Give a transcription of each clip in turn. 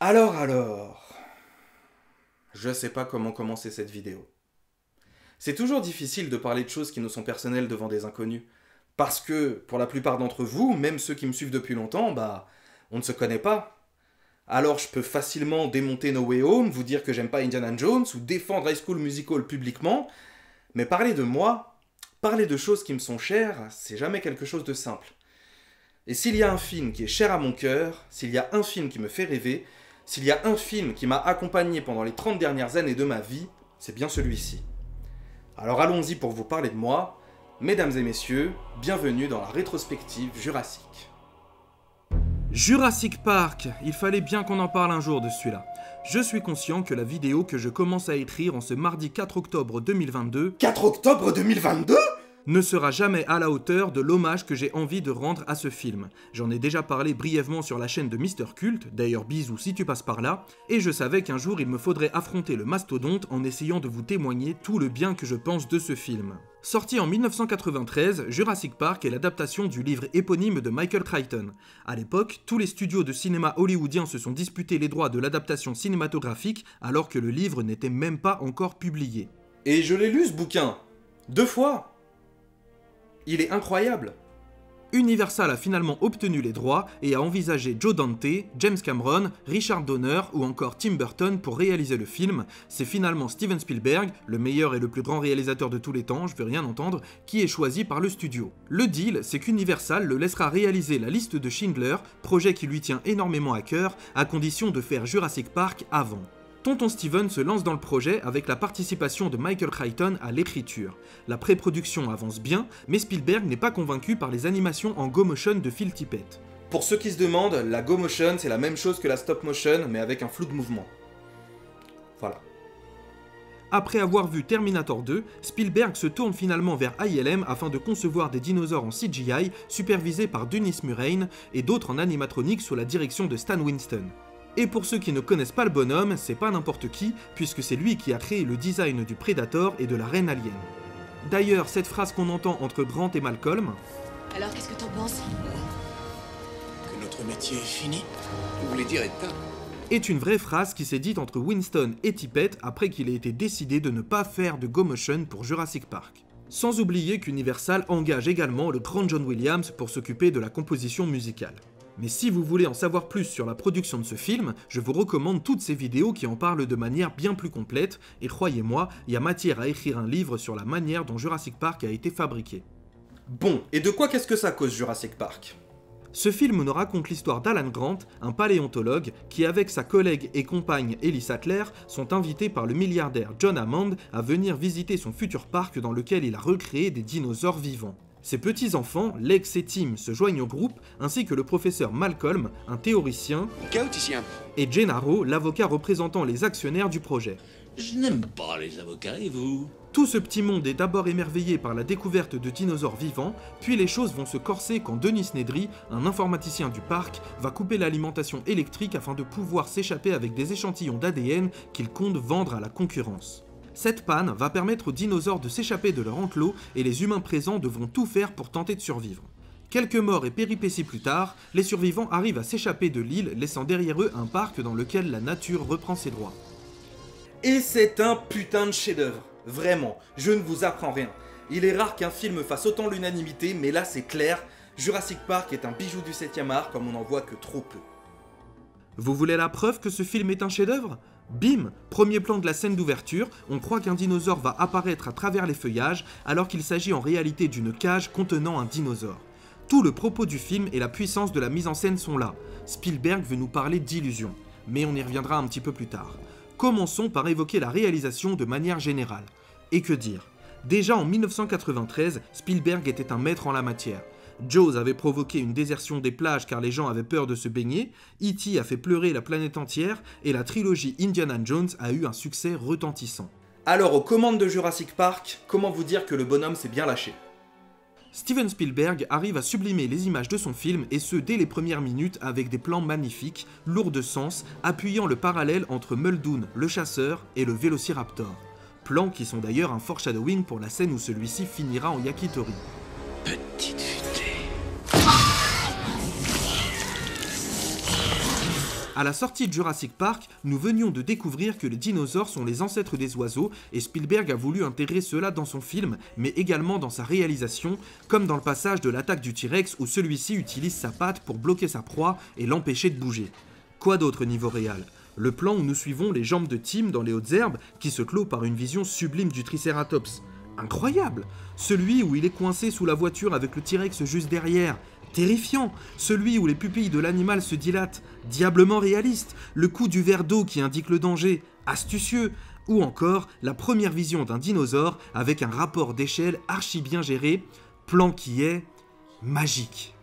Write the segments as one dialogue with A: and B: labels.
A: Alors, je sais pas comment commencer cette vidéo. C'est toujours difficile de parler de choses qui nous sont personnelles devant des inconnus. Parce que, pour la plupart d'entre vous, même ceux qui me suivent depuis longtemps, on ne se connaît pas. Alors je peux facilement démonter No Way Home, vous dire que j'aime pas Indiana Jones, ou défendre High School Musical publiquement, mais parler de moi, parler de choses qui me sont chères, c'est jamais quelque chose de simple. Et s'il y a un film qui est cher à mon cœur, s'il y a un film qui me fait rêver, s'il y a un film qui m'a accompagné pendant les 30 dernières années de ma vie, c'est bien celui-ci. Alors allons-y pour vous parler de moi. Mesdames et messieurs, bienvenue dans la rétrospective Jurassic.
B: Jurassic Park, il fallait bien qu'on en parle un jour de celui-là. Je suis conscient que la vidéo que je commence à écrire en ce mardi 4 octobre 2022...
A: 4 octobre 2022
B: ne sera jamais à la hauteur de l'hommage que j'ai envie de rendre à ce film. J'en ai déjà parlé brièvement sur la chaîne de Mister Cult, d'ailleurs bisous si tu passes par là, et je savais qu'un jour il me faudrait affronter le mastodonte en essayant de vous témoigner tout le bien que je pense de ce film. Sorti en 1993, Jurassic Park est l'adaptation du livre éponyme de Michael Crichton. À l'époque, tous les studios de cinéma hollywoodiens se sont disputés les droits de l'adaptation cinématographique alors que le livre n'était même pas encore publié.
A: Et je l'ai lu ce bouquin 2 fois. Il est incroyable.
B: Universal a finalement obtenu les droits et a envisagé Joe Dante, James Cameron, Richard Donner ou encore Tim Burton pour réaliser le film. C'est finalement Steven Spielberg, le meilleur et le plus grand réalisateur de tous les temps, je veux rien entendre, qui est choisi par le studio. Le deal, c'est qu'Universal le laissera réaliser la liste de Schindler, projet qui lui tient énormément à cœur, à condition de faire Jurassic Park avant. Tonton Steven se lance dans le projet avec la participation de Michael Crichton à l'écriture. La pré-production avance bien, mais Spielberg n'est pas convaincu par les animations en go-motion de Phil Tippett.
A: Pour ceux qui se demandent, la go-motion c'est la même chose que la stop-motion, mais avec un flou de mouvement. Voilà.
B: Après avoir vu Terminator 2, Spielberg se tourne finalement vers ILM afin de concevoir des dinosaures en CGI supervisés par Dennis Mullane et d'autres en animatronique sous la direction de Stan Winston. Et pour ceux qui ne connaissent pas le bonhomme, c'est pas n'importe qui, puisque c'est lui qui a créé le design du Predator et de la Reine Alien. D'ailleurs, cette phrase qu'on entend entre Grant et Malcolm...
C: Alors qu'est-ce que t'en penses?
D: Que notre métier est fini? Vous voulez dire éteint?
B: est une vraie phrase qui s'est dite entre Winston et Tippett après qu'il ait été décidé de ne pas faire de go-motion pour Jurassic Park. Sans oublier qu'Universal engage également le grand John Williams pour s'occuper de la composition musicale. Mais si vous voulez en savoir plus sur la production de ce film, je vous recommande toutes ces vidéos qui en parlent de manière bien plus complète, et croyez-moi, il y a matière à écrire un livre sur la manière dont Jurassic Park a été fabriqué.
A: Bon, et de quoi qu'est-ce que ça cause Jurassic Park?
B: Ce film nous raconte l'histoire d'Alan Grant, un paléontologue, qui avec sa collègue et compagne Ellie Sattler sont invités par le milliardaire John Hammond à venir visiter son futur parc dans lequel il a recréé des dinosaures vivants. Ses petits-enfants, Lex et Tim, se joignent au groupe, ainsi que le professeur Malcolm, un théoricien,
D: Chaoticien.
B: et Gennaro, l'avocat représentant les actionnaires du projet.
E: Je n'aime pas les avocats, et vous?
B: Tout ce petit monde est d'abord émerveillé par la découverte de dinosaures vivants, puis les choses vont se corser quand Denis Nedry, un informaticien du parc, va couper l'alimentation électrique afin de pouvoir s'échapper avec des échantillons d'ADN qu'il compte vendre à la concurrence. Cette panne va permettre aux dinosaures de s'échapper de leur enclos et les humains présents devront tout faire pour tenter de survivre. Quelques morts et péripéties plus tard, les survivants arrivent à s'échapper de l'île, laissant derrière eux un parc dans lequel la nature reprend ses droits.
A: Et c'est un putain de chef-d'œuvre. Vraiment, je ne vous apprends rien. Il est rare qu'un film fasse autant l'unanimité, mais là c'est clair, Jurassic Park est un bijou du 7e art comme on n'en voit que trop peu.
B: Vous voulez la preuve que ce film est un chef-d'œuvre ? Bim! Premier plan de la scène d'ouverture, on croit qu'un dinosaure va apparaître à travers les feuillages, alors qu'il s'agit en réalité d'une cage contenant un dinosaure. Tout le propos du film et la puissance de la mise en scène sont là. Spielberg veut nous parler d'illusion, mais on y reviendra un petit peu plus tard. Commençons par évoquer la réalisation de manière générale. Et que dire? Déjà en 1993, Spielberg était un maître en la matière. Jaws avait provoqué une désertion des plages car les gens avaient peur de se baigner, E.T. a fait pleurer la planète entière, et la trilogie Indiana Jones a eu un succès retentissant.
A: Alors aux commandes de Jurassic Park, comment vous dire que le bonhomme s'est bien lâché?
B: Steven Spielberg arrive à sublimer les images de son film, et ce dès les premières minutes avec des plans magnifiques, lourds de sens, appuyant le parallèle entre Muldoon, le chasseur, et le Vélociraptor. Plans qui sont d'ailleurs un foreshadowing pour la scène où celui-ci finira en yakitori.
E: Petite futée.
B: À la sortie de Jurassic Park, nous venions de découvrir que les dinosaures sont les ancêtres des oiseaux et Spielberg a voulu intégrer cela dans son film, mais également dans sa réalisation, comme dans le passage de l'attaque du T-Rex où celui-ci utilise sa patte pour bloquer sa proie et l'empêcher de bouger. Quoi d'autre niveau réal ? Le plan où nous suivons les jambes de Tim dans les hautes herbes qui se clôt par une vision sublime du Triceratops. Incroyable ! Celui où il est coincé sous la voiture avec le T-Rex juste derrière. Terrifiant. Celui où les pupilles de l'animal se dilatent. Diablement réaliste. Le coup du verre d'eau qui indique le danger. Astucieux. Ou encore la première vision d'un dinosaure avec un rapport d'échelle archi bien géré. Plan qui est magique.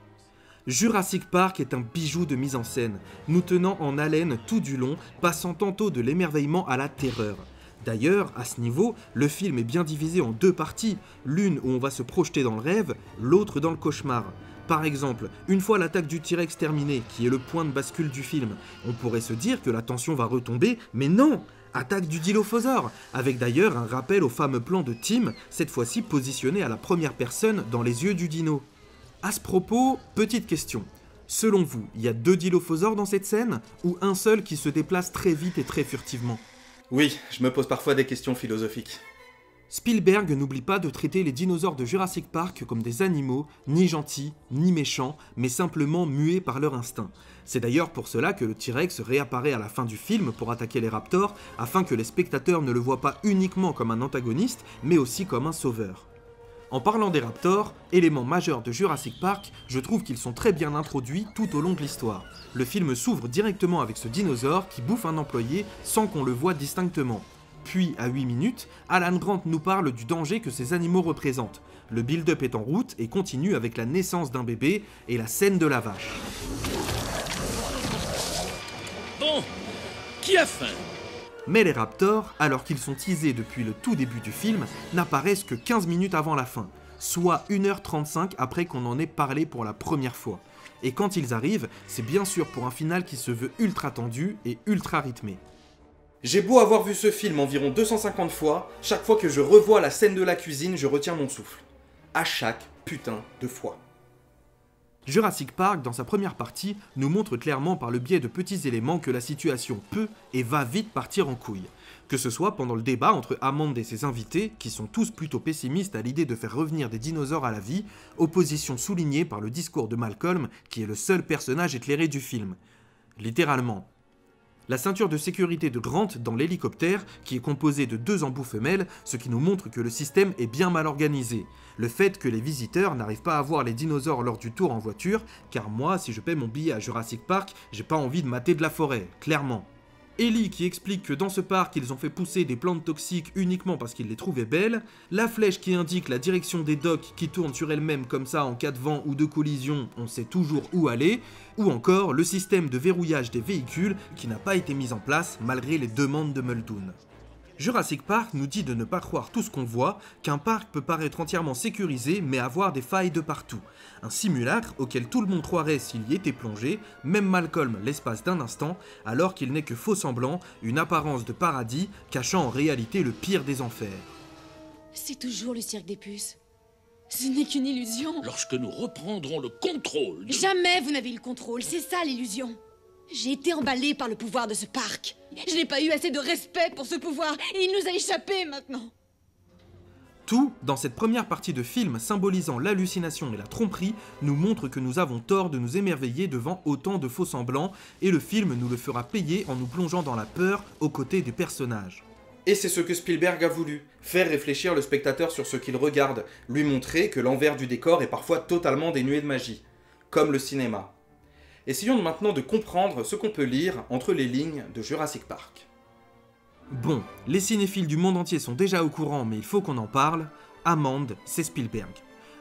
B: Jurassic Park est un bijou de mise en scène, nous tenant en haleine tout du long, passant tantôt de l'émerveillement à la terreur. D'ailleurs, à ce niveau, le film est bien divisé en deux parties, l'une où on va se projeter dans le rêve, l'autre dans le cauchemar. Par exemple, une fois l'attaque du T-Rex terminée, qui est le point de bascule du film, on pourrait se dire que la tension va retomber, mais non ! Attaque du Dilophosaure, avec d'ailleurs un rappel au fameux plan de Tim, cette fois-ci positionné à la première personne dans les yeux du dino. À ce propos, petite question. Selon vous, il y a 2 dilophosaures dans cette scène, ou un seul qui se déplace très vite et très furtivement ?
A: Oui, je me pose parfois des questions philosophiques.
B: Spielberg n'oublie pas de traiter les dinosaures de Jurassic Park comme des animaux, ni gentils, ni méchants, mais simplement muets par leur instinct. C'est d'ailleurs pour cela que le T-Rex réapparaît à la fin du film pour attaquer les raptors, afin que les spectateurs ne le voient pas uniquement comme un antagoniste, mais aussi comme un sauveur. En parlant des raptors, élément majeur de Jurassic Park, je trouve qu'ils sont très bien introduits tout au long de l'histoire. Le film s'ouvre directement avec ce dinosaure qui bouffe un employé sans qu'on le voie distinctement. Puis, à 8 minutes, Alan Grant nous parle du danger que ces animaux représentent. Le build-up est en route et continue avec la naissance d'un bébé et la scène de la vache.
E: Bon, qui a faim ?
B: Mais les raptors, alors qu'ils sont teasés depuis le tout début du film, n'apparaissent que 15 minutes avant la fin, soit 1h35 après qu'on en ait parlé pour la première fois. Et quand ils arrivent, c'est bien sûr pour un final qui se veut ultra tendu et ultra rythmé.
A: J'ai beau avoir vu ce film environ 250 fois, chaque fois que je revois la scène de la cuisine, je retiens mon souffle. À chaque putain de fois.
B: Jurassic Park, dans sa première partie, nous montre clairement par le biais de petits éléments que la situation peut et va vite partir en couille. Que ce soit pendant le débat entre Hammond et ses invités, qui sont tous plutôt pessimistes à l'idée de faire revenir des dinosaures à la vie, opposition soulignée par le discours de Malcolm, qui est le seul personnage éclairé du film. Littéralement. La ceinture de sécurité de Grant dans l'hélicoptère, qui est composée de 2 embouts femelles, ce qui nous montre que le système est bien mal organisé. Le fait que les visiteurs n'arrivent pas à voir les dinosaures lors du tour en voiture, car moi, si je paie mon billet à Jurassic Park, j'ai pas envie de mater de la forêt, clairement. Ellie qui explique que dans ce parc, ils ont fait pousser des plantes toxiques uniquement parce qu'ils les trouvaient belles, la flèche qui indique la direction des docks qui tourne sur elle-même comme ça en cas de vent ou de collision, on sait toujours où aller, ou encore le système de verrouillage des véhicules qui n'a pas été mis en place malgré les demandes de Muldoon. Jurassic Park nous dit de ne pas croire tout ce qu'on voit, qu'un parc peut paraître entièrement sécurisé mais avoir des failles de partout. Un simulacre auquel tout le monde croirait s'il y était plongé, même Malcolm l'espace d'un instant, alors qu'il n'est que faux semblant, une apparence de paradis cachant en réalité le pire des enfers.
C: C'est toujours le cirque des puces. Ce n'est qu'une illusion.
E: Lorsque nous reprendrons le contrôle de...
C: Jamais vous n'avez eu le contrôle, c'est ça l'illusion. J'ai été emballée par le pouvoir de ce parc. Je n'ai pas eu assez de respect pour ce pouvoir et il nous a échappé maintenant.
B: Tout, dans cette première partie de film symbolisant l'hallucination et la tromperie, nous montre que nous avons tort de nous émerveiller devant autant de faux semblants et le film nous le fera payer en nous plongeant dans la peur aux côtés des personnages.
A: Et c'est ce que Spielberg a voulu, faire réfléchir le spectateur sur ce qu'il regarde, lui montrer que l'envers du décor est parfois totalement dénué de magie, comme le cinéma. Essayons maintenant de comprendre ce qu'on peut lire entre les lignes de Jurassic Park.
B: Bon, les cinéphiles du monde entier sont déjà au courant, mais il faut qu'on en parle. Hammond, c'est Spielberg.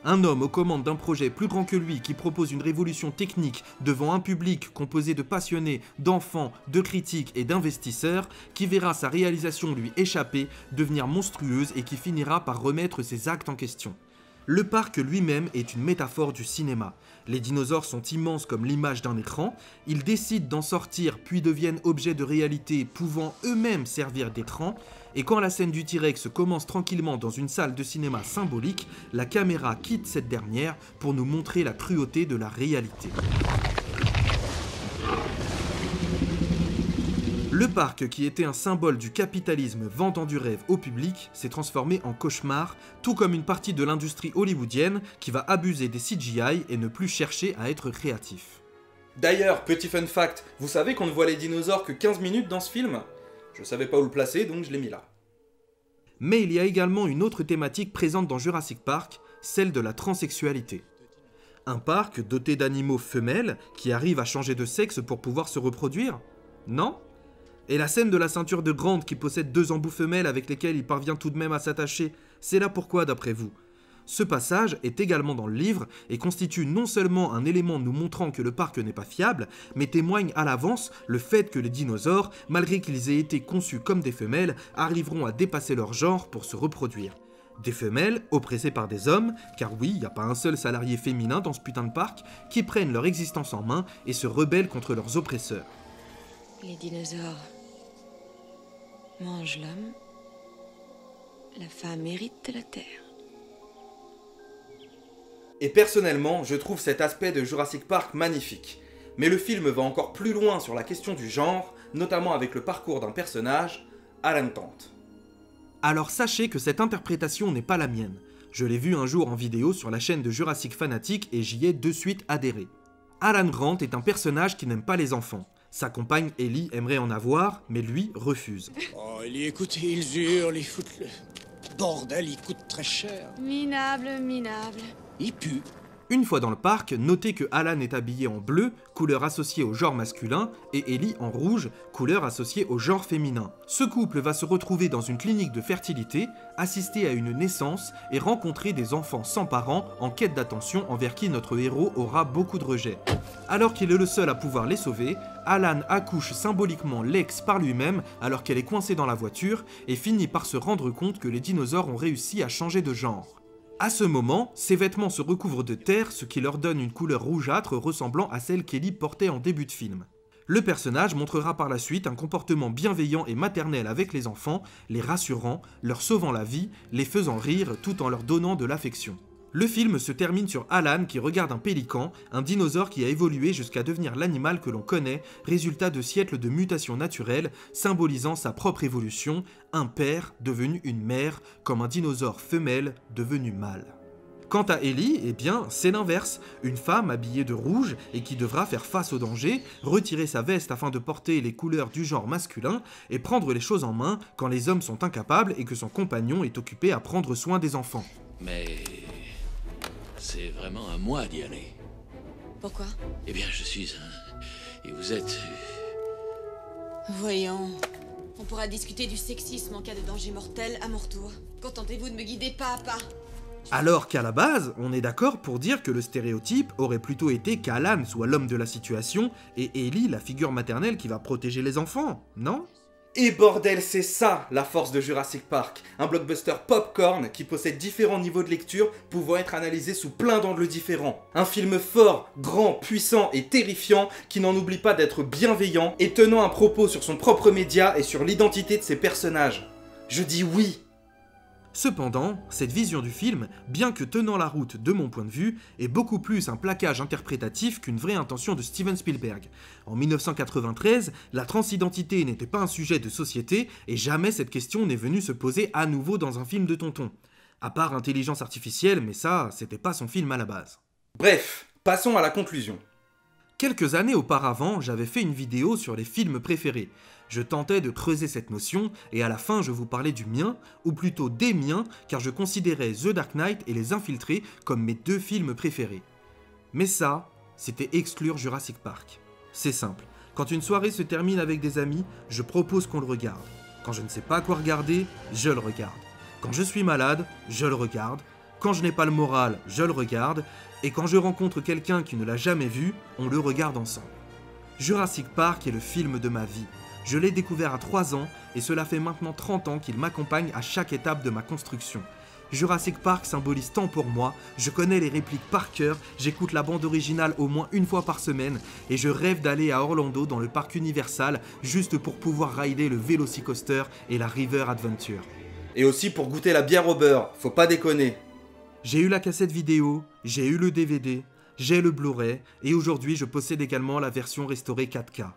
B: Un homme aux commandes d'un projet plus grand que lui qui propose une révolution technique devant un public composé de passionnés, d'enfants, de critiques et d'investisseurs, qui verra sa réalisation lui échapper, devenir monstrueuse et qui finira par remettre ses actes en question. Le parc lui-même est une métaphore du cinéma. Les dinosaures sont immenses comme l'image d'un écran, ils décident d'en sortir puis deviennent objets de réalité pouvant eux-mêmes servir d'écran, et quand la scène du T-Rex commence tranquillement dans une salle de cinéma symbolique, la caméra quitte cette dernière pour nous montrer la cruauté de la réalité. Le parc, qui était un symbole du capitalisme vendant du rêve au public, s'est transformé en cauchemar, tout comme une partie de l'industrie hollywoodienne qui va abuser des CGI et ne plus chercher à être créatif.
A: D'ailleurs, petit fun fact, vous savez qu'on ne voit les dinosaures que 15 minutes dans ce film? Je savais pas où le placer, donc je l'ai mis là.
B: Mais il y a également une autre thématique présente dans Jurassic Park, celle de la transsexualité. Un parc doté d'animaux femelles qui arrivent à changer de sexe pour pouvoir se reproduire? Non? Et la scène de la ceinture de Grant qui possède 2 embouts femelles avec lesquels il parvient tout de même à s'attacher, c'est là pourquoi d'après vous? Ce passage est également dans le livre et constitue non seulement un élément nous montrant que le parc n'est pas fiable, mais témoigne à l'avance le fait que les dinosaures, malgré qu'ils aient été conçus comme des femelles, arriveront à dépasser leur genre pour se reproduire. Des femelles oppressées par des hommes, car oui, il n'y a pas un seul salarié féminin dans ce putain de parc, qui prennent leur existence en main et se rebellent contre leurs oppresseurs.
C: Les dinosaures mangent l'homme. La femme hérite de la terre.
A: Et personnellement, je trouve cet aspect de Jurassic Park magnifique. Mais le film va encore plus loin sur la question du genre, notamment avec le parcours d'un personnage, Alan Grant.
B: Alors sachez que cette interprétation n'est pas la mienne. Je l'ai vue un jour en vidéo sur la chaîne de Jurassic Fanatic et j'y ai de suite adhéré. Alan Grant est un personnage qui n'aime pas les enfants. Sa compagne Ellie aimerait en avoir, mais lui refuse.
D: Oh, Ellie, écoutez, ils hurlent, ils foutent le... Bordel, ils coûtent très cher.
C: Minable, minable.
D: Ils puent.
B: Une fois dans le parc, notez que Alan est habillé en bleu, couleur associée au genre masculin, et Ellie en rouge, couleur associée au genre féminin. Ce couple va se retrouver dans une clinique de fertilité, assister à une naissance et rencontrer des enfants sans parents en quête d'attention envers qui notre héros aura beaucoup de rejet. Alors qu'il est le seul à pouvoir les sauver, Alan accouche symboliquement Lex par lui-même alors qu'elle est coincée dans la voiture et finit par se rendre compte que les dinosaures ont réussi à changer de genre. À ce moment, ses vêtements se recouvrent de terre, ce qui leur donne une couleur rougeâtre ressemblant à celle qu'Ellie portait en début de film. Le personnage montrera par la suite un comportement bienveillant et maternel avec les enfants, les rassurant, leur sauvant la vie, les faisant rire tout en leur donnant de l'affection. Le film se termine sur Alan qui regarde un pélican, un dinosaure qui a évolué jusqu'à devenir l'animal que l'on connaît, résultat de siècles de mutations naturelles, symbolisant sa propre évolution, un père devenu une mère, comme un dinosaure femelle devenu mâle. Quant à Ellie, eh bien, c'est l'inverse, une femme habillée de rouge et qui devra faire face au danger, retirer sa veste afin de porter les couleurs du genre masculin et prendre les choses en main quand les hommes sont incapables et que son compagnon est occupé à prendre soin des enfants.
E: Mais c'est vraiment à moi d'y aller.
C: Pourquoi?
E: Eh bien, je suis un... Et vous êtes...
C: Voyons. On pourra discuter du sexisme en cas de danger mortel à mon retour. Contentez-vous de me guider pas à pas.
B: Alors qu'à la base, on est d'accord pour dire que le stéréotype aurait plutôt été qu'Alan soit l'homme de la situation et Ellie la figure maternelle qui va protéger les enfants, non ?
A: Et bordel, c'est ça la force de Jurassic Park, un blockbuster popcorn qui possède différents niveaux de lecture pouvant être analysés sous plein d'angles différents. Un film fort, grand, puissant et terrifiant qui n'en oublie pas d'être bienveillant et tenant un propos sur son propre média et sur l'identité de ses personnages. Je dis oui.
B: Cependant, cette vision du film, bien que tenant la route de mon point de vue, est beaucoup plus un plaquage interprétatif qu'une vraie intention de Steven Spielberg. En 1993, la transidentité n'était pas un sujet de société et jamais cette question n'est venue se poser à nouveau dans un film de tonton. À part Intelligence Artificielle, mais ça, c'était pas son film à la base.
A: Bref, passons à la conclusion.
B: Quelques années auparavant, j'avais fait une vidéo sur les films préférés. Je tentais de creuser cette notion, et à la fin je vous parlais du mien, ou plutôt des miens, car je considérais The Dark Knight et Les Infiltrés comme mes 2 films préférés. Mais ça, c'était exclure Jurassic Park. C'est simple, quand une soirée se termine avec des amis, je propose qu'on le regarde. Quand je ne sais pas quoi regarder, je le regarde. Quand je suis malade, je le regarde. Quand je n'ai pas le moral, je le regarde. Et quand je rencontre quelqu'un qui ne l'a jamais vu, on le regarde ensemble. Jurassic Park est le film de ma vie. Je l'ai découvert à 3 ans et cela fait maintenant 30 ans qu'il m'accompagne à chaque étape de ma construction. Jurassic Park symbolise tant pour moi, je connais les répliques par cœur, j'écoute la bande originale au moins une fois par semaine et je rêve d'aller à Orlando dans le parc Universal juste pour pouvoir rider le Velocicoaster et la River Adventure.
A: Et aussi pour goûter la bière au beurre, faut pas déconner.
B: J'ai eu la cassette vidéo, j'ai eu le DVD, j'ai le Blu-ray et aujourd'hui je possède également la version restaurée 4K.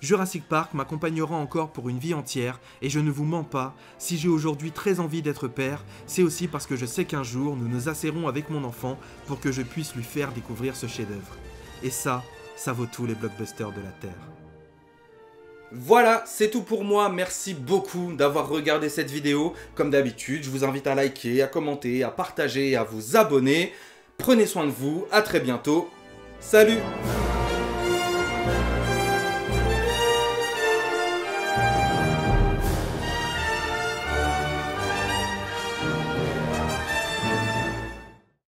B: Jurassic Park m'accompagnera encore pour une vie entière, et je ne vous mens pas, si j'ai aujourd'hui très envie d'être père, c'est aussi parce que je sais qu'un jour nous nous asserrons avec mon enfant pour que je puisse lui faire découvrir ce chef-d'œuvre. Et ça vaut tous les blockbusters de la Terre.
A: Voilà, c'est tout pour moi, merci beaucoup d'avoir regardé cette vidéo. Comme d'habitude, je vous invite à liker, à commenter, à partager et à vous abonner. Prenez soin de vous, à très bientôt, salut!